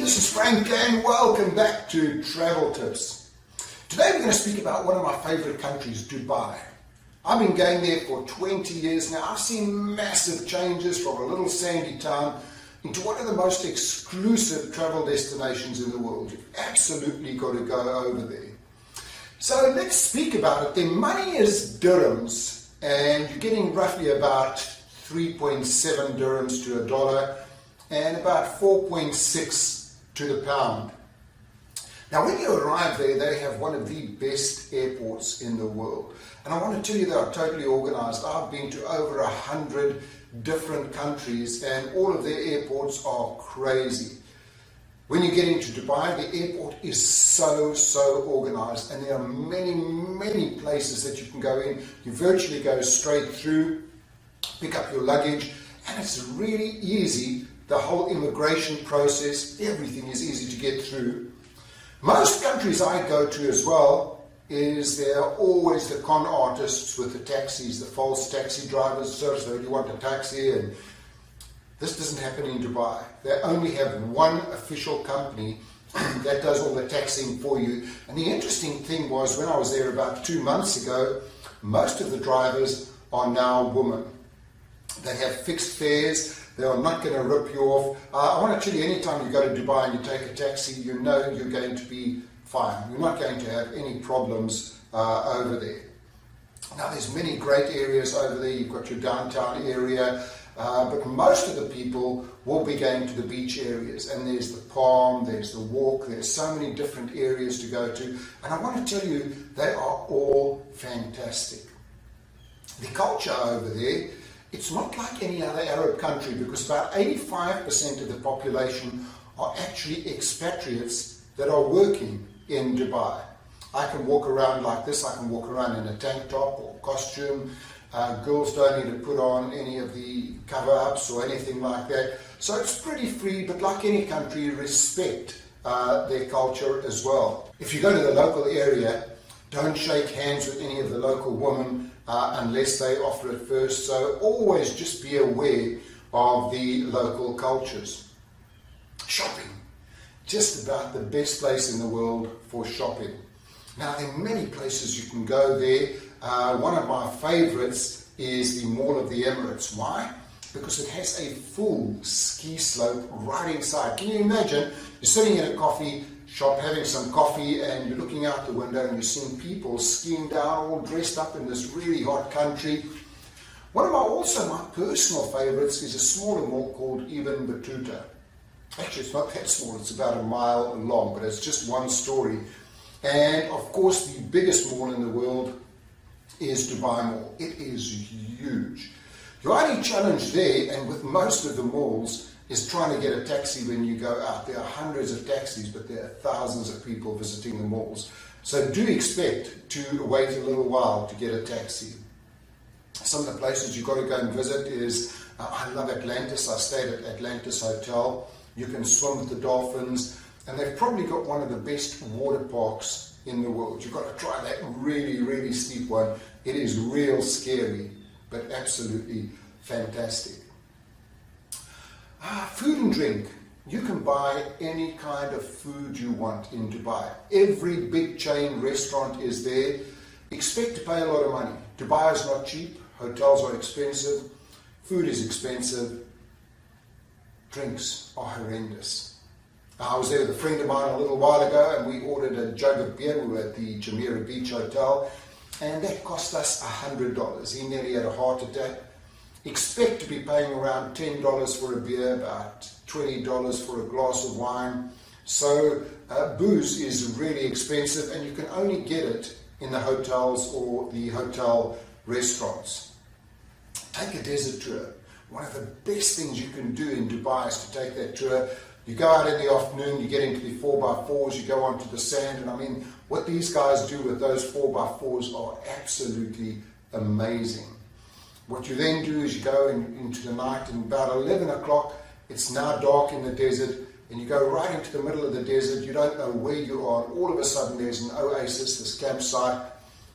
this is Frank and welcome back to Travel Tips. Today we're going to speak about one of my favorite countries, Dubai. I've been going there for 20 years now. I've seen massive changes from a little sandy town into one of the most exclusive travel destinations in the world. You've absolutely got to go over there. So let's speak about it. Their money is dirhams, and you're getting roughly about 3.7 dirhams to a dollar and about 4.6 to the pound. Now when you arrive there, they have one of the best airports in the world. And I want to tell you they are totally organized. I've been to over 100 different countries and all of their airports are crazy. When you get into Dubai, the airport is so organized, and there are many places that you can go in. You virtually go straight through, pick up your luggage, and it's really easy. The whole immigration process, everything is easy to get through. Most countries I go to as well, there are always the con artists with the taxis, the false taxi drivers. So you want a taxi, and this doesn't happen in Dubai. They only have one official company that does all the taxiing for you. And the interesting thing was, when I was there about 2 months ago, most of the drivers are now women. They have fixed fares. They are not going to rip you off. I want to tell you, anytime you go to Dubai and you take a taxi, you know you're going to be fine. You're not going to have any problems over there. Now there's many great areas over there. You've got your downtown area, but most of the people will be going to the beach areas. And there's the Palm, there's the Walk, there's so many different areas to go to. And I want to tell you, they are all fantastic. The culture over there, it's not like any other Arab country, because about 85% of the population are actually expatriates that are working in Dubai. I can walk around like this. I can walk around in a tank top or costume. Girls don't need to put on any of the cover-ups or anything like that. So it's pretty free, but like any country, respect their culture as well. If you go to the local area, don't shake hands with any of the local women unless they offer it first. So always just be aware of the local cultures. Shopping. Just about the best place in the world for shopping. Now there are many places you can go there. One of my favorites is the Mall of the Emirates. Why? Because it has a full ski slope right inside. Can you imagine? You're sitting in a coffee shop having some coffee and you're looking out the window and you're seeing people skiing down, all dressed up in this really hot country. One of my personal favorites is a smaller mall called Ibn Battuta. Actually, it's not that small, it's about a mile long, but it's just one story. And of course, the biggest mall in the world is Dubai Mall. It is huge. Your only challenge there, and with most of the malls, is trying to get a taxi when you go out. There are hundreds of taxis, but there are thousands of people visiting the malls. So do expect to wait a little while to get a taxi. Some of the places you've got to go and visit is, I love Atlantis. I stayed at Atlantis Hotel. You can swim with the dolphins, and they've probably got one of the best water parks in the world. You've got to try that really steep one. It is real scary, but absolutely fantastic. Food and drink. You can buy any kind of food you want in Dubai. Every big chain restaurant is there. Expect to pay a lot of money. Dubai is not cheap. Hotels are expensive. Food is expensive. Drinks are horrendous. I was there with a friend of mine a little while ago and we ordered a jug of beer. We were at the Jumeirah Beach Hotel and that cost us $100. He nearly had a heart attack. Expect to be paying around $10 for a beer, about $20 for a glass of wine. So booze is really expensive and you can only get it in the hotels or the hotel restaurants. Take a desert tour. One of the best things you can do in Dubai is to take that tour. You go out in the afternoon, you get into the 4x4s, you go onto the sand, and I mean, what these guys do with those 4x4s are absolutely amazing. What you then do is you go into the night, and about 11 o'clock, it's now dark in the desert, and you go right into the middle of the desert. You don't know where you are, and all of a sudden there's an oasis, this campsite.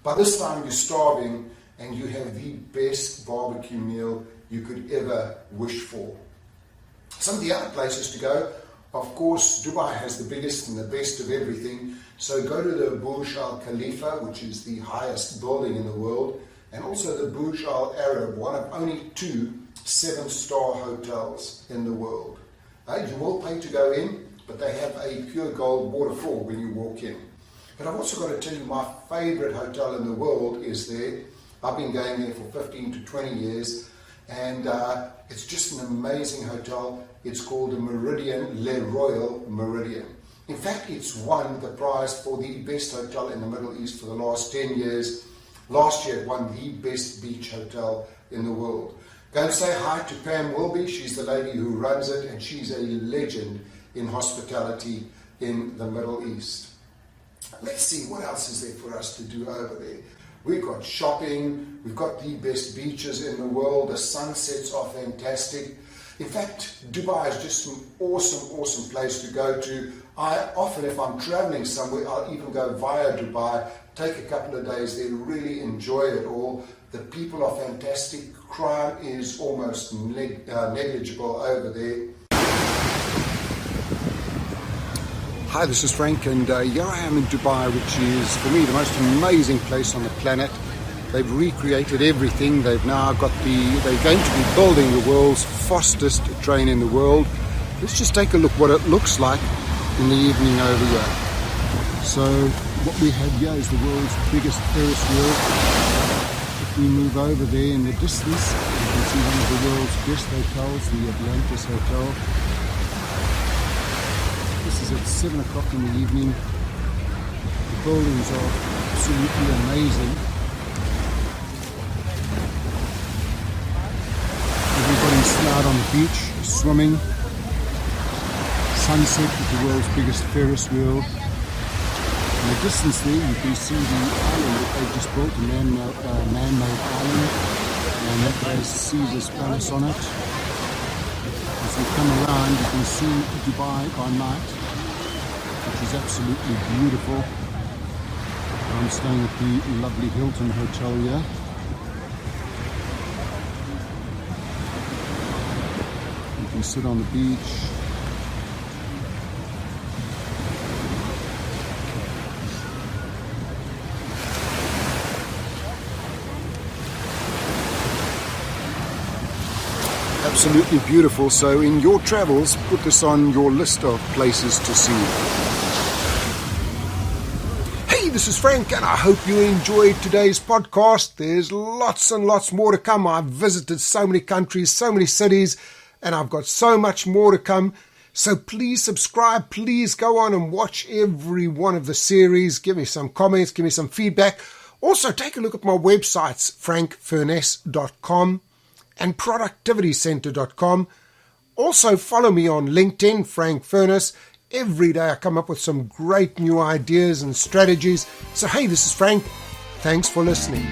By this time you're starving, and you have the best barbecue meal you could ever wish for. Some of the other places to go Of course, Dubai has the biggest and the best of everything. So go to the Burj Al Khalifa, which is the highest building in the world, and also the Burj Al Arab, one of only 2 7-star hotels in the world. You will pay to go in, but they have a pure gold waterfall when you walk in. But I've also got to tell you, my favorite hotel in the world is there. I've been going there for 15 to 20 years, and it's just an amazing hotel. It's called the Meridian, Le Royal Meridian. In fact, it's won the prize for the best hotel in the Middle East for the last 10 years. Last year it won the best beach hotel in the world. Go and say hi to Pam Wilby. She's the lady who runs it, and she's a legend in hospitality in the Middle East. Let's see, what else is there for us to do over there? We've got shopping, we've got the best beaches in the world, the sunsets are fantastic. In fact, Dubai is just an awesome place to go to. I often, if I'm traveling somewhere, I'll even go via Dubai, take a couple of days there, really enjoy it all. The people are fantastic, crime is almost negligible over there. Hi, this is Frank, and here I am in Dubai, which is, for me, the most amazing place on the planet. They've recreated everything. They're going to be building the world's fastest train in the world. Let's just take a look what it looks like in the evening over here. So what we have here is the world's biggest Ferris wheel. If we move over there in the distance, you can see one of the world's best hotels, the Atlantis Hotel. This is at 7 o'clock in the evening. The buildings are absolutely amazing. Everybody's out on the beach, swimming. Sunset with the world's biggest Ferris wheel. In the distance there you can see the island that they just built, a man-made island, and that has Caesar's palace on it. As we come around you can see Dubai by night, which is absolutely beautiful. I'm staying at the lovely Hilton Hotel here. You can sit on the beach. Absolutely beautiful. So in your travels, put this on your list of places to see. Hey, this is Frank, and I hope you enjoyed today's podcast. There's lots and lots more to come. I've visited so many countries, so many cities, and I've got so much more to come. So please subscribe. Please go on and watch every one of the series. Give me some comments, give me some feedback. Also, take a look at my websites, frankfurness.com and productivitycenter.com. Also follow me on LinkedIn, Frank Furness. Every day I come up with some great new ideas and strategies. So hey, this is Frank. Thanks for listening.